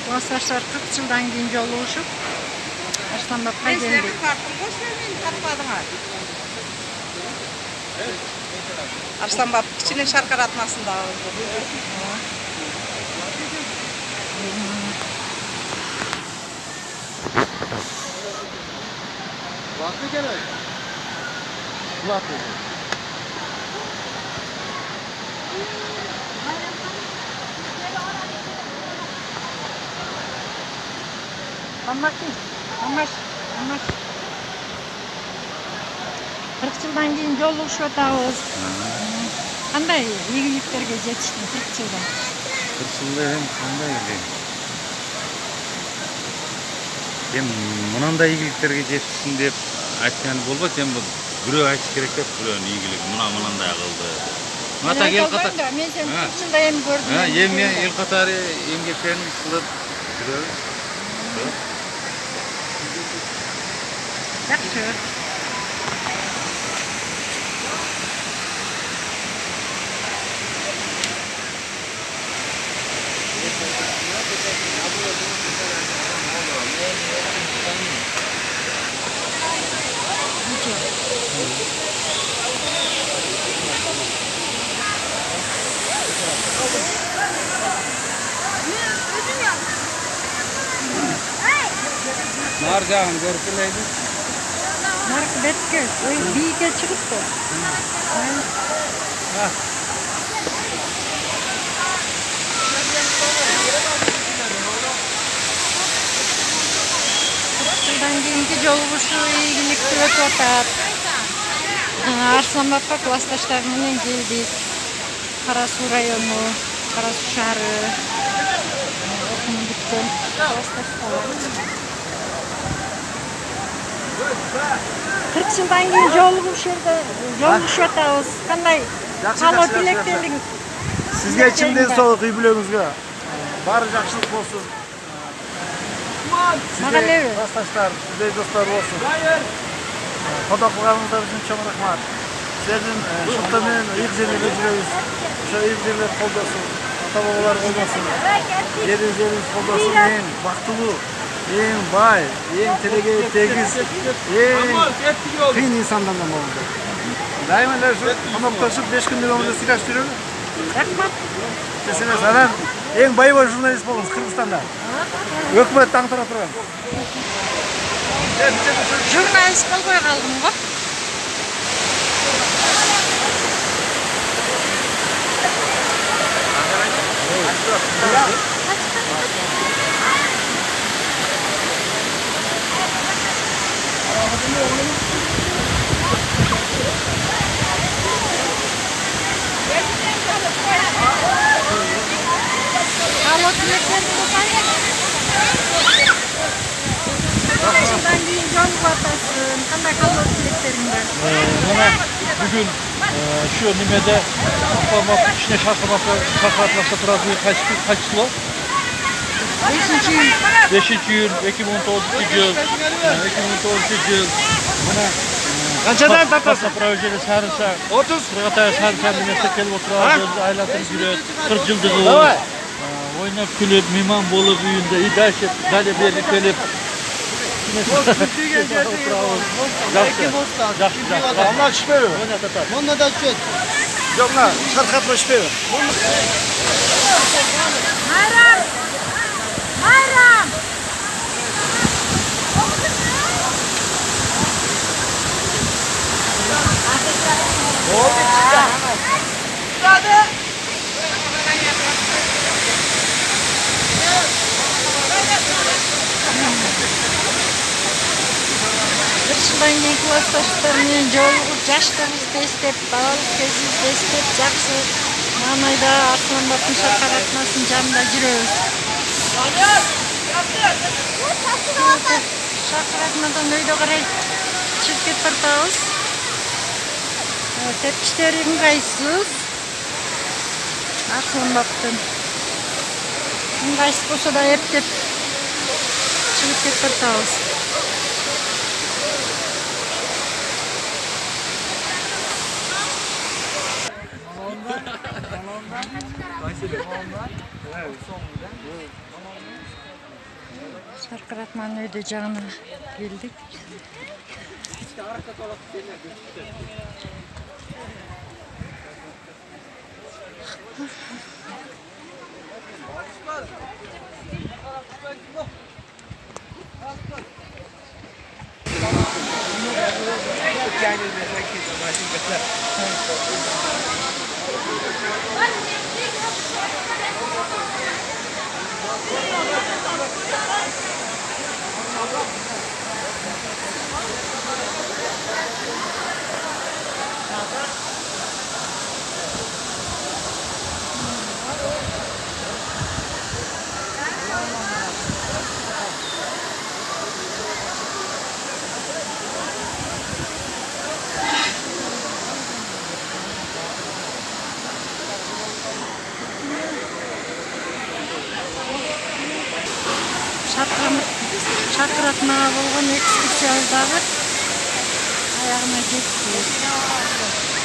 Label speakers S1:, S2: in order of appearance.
S1: Классташтар 40 жылдан кейін жолугушуп Арсланбапка келдик.
S2: Арсланбап кичине шаркар атмасында
S3: Kulaklı gerek. Kulaklı.
S1: Аммакин, аммаш. 40 жылдан кейін жолугушуп атабыз. Кандай ийгиликтерге жетиштин 40 жылда?
S3: 40 жылда қандай эле. Мынандай ийгиликтерге жетишсин деп айтқан болбойт, бирөө айтыш керек деп бирөөнүн ийгилиги мынандай кылды. Мата эл катары.
S1: Мен сени 40 жылда эми көрдүм.
S3: Эми эл катары эмгектенип кылып жүрөбүз.
S1: Жакшы.
S3: Нар жагын көрүп келейбиз.
S1: Нарк бетке, бийге чыгыптыр. Жылдан кийинки жолугушуу ийгиликтүү өтүп атат. Арсланбапка классташтар менен келдик. Кара Суу району, Кара Суу шаары. Окуум бүткөн классташтар. 40 жылдан кейін жолугушуп атабыз. Кандай каалоо тилектериңиз?
S4: Sizge içimden soğuk үй бүлөгүңүзгө баары жакшылык болсун.
S1: Магалеби.
S4: Классташтар, сиздей достор болсун. Колдоо кылганыңыздар үчүн чоң рахмат. Сиздердин шылтоо менен ыйык жерлерге жүрөбүз. Ошо ыйык жерлер колдосун, ата бабалар колдосун. Жерибиз колдосун. Эң бактылуу, эң бай, эң тилеге тегиз, эң кыйын инсандардан болду. Дайыма эле ушу коноктошуп 5 күндүк өмүрдү сыйлаш жүрөлү.
S1: Рахмат.
S4: Сиз анан эң байбой журналист болдуңуз Кыргызстанда. Өкмөт таңтыра турган.
S1: Журналист болбой калдым го. Каалоо тилектериңиз кандай? Жылдан кийин жолугуп атасың. Кандай каалоо тилектериң бар?
S5: Мына бүгүн şu nimede Arslamak içine şarkılatmakta turası kaç kilo? 5. yıl 2019 yıl. 2019 yıl. Buna
S4: Kançadan tartasın?
S5: Projeli sarısa
S4: 30.
S5: Kırgıtay sarısa nimeste kelip oturarız. Aylatırız yürüyoruz. 40 yıldır oynap külüp miman bolu büyüğünde idaşet dale bir yeri kelip
S4: Onlar şüpheli.
S5: Onda da çöt.
S4: Yok lan, şarkatma şüpheli.
S1: Bayram! Bayram! Жылдан кейін классташтар менен жолугуп жаштыгыбызды эстеп, балалык кезибизди эстеп, жакшы маанайда Арсланбаптын шаркар атмасынын жанында жүрөбүз. Шаркар атмадан өйдө карай чыгып кетип бартабыз. Тепкичтери ыңгайсыз. Арсланбаптын ыңгайсыз болсо да эптеп чыгып кетип бартабыз. Şarkıratmanın ödeyeceğine geldik. Şarkıratmaya bolğan ekskursiyalar ayağına жетти.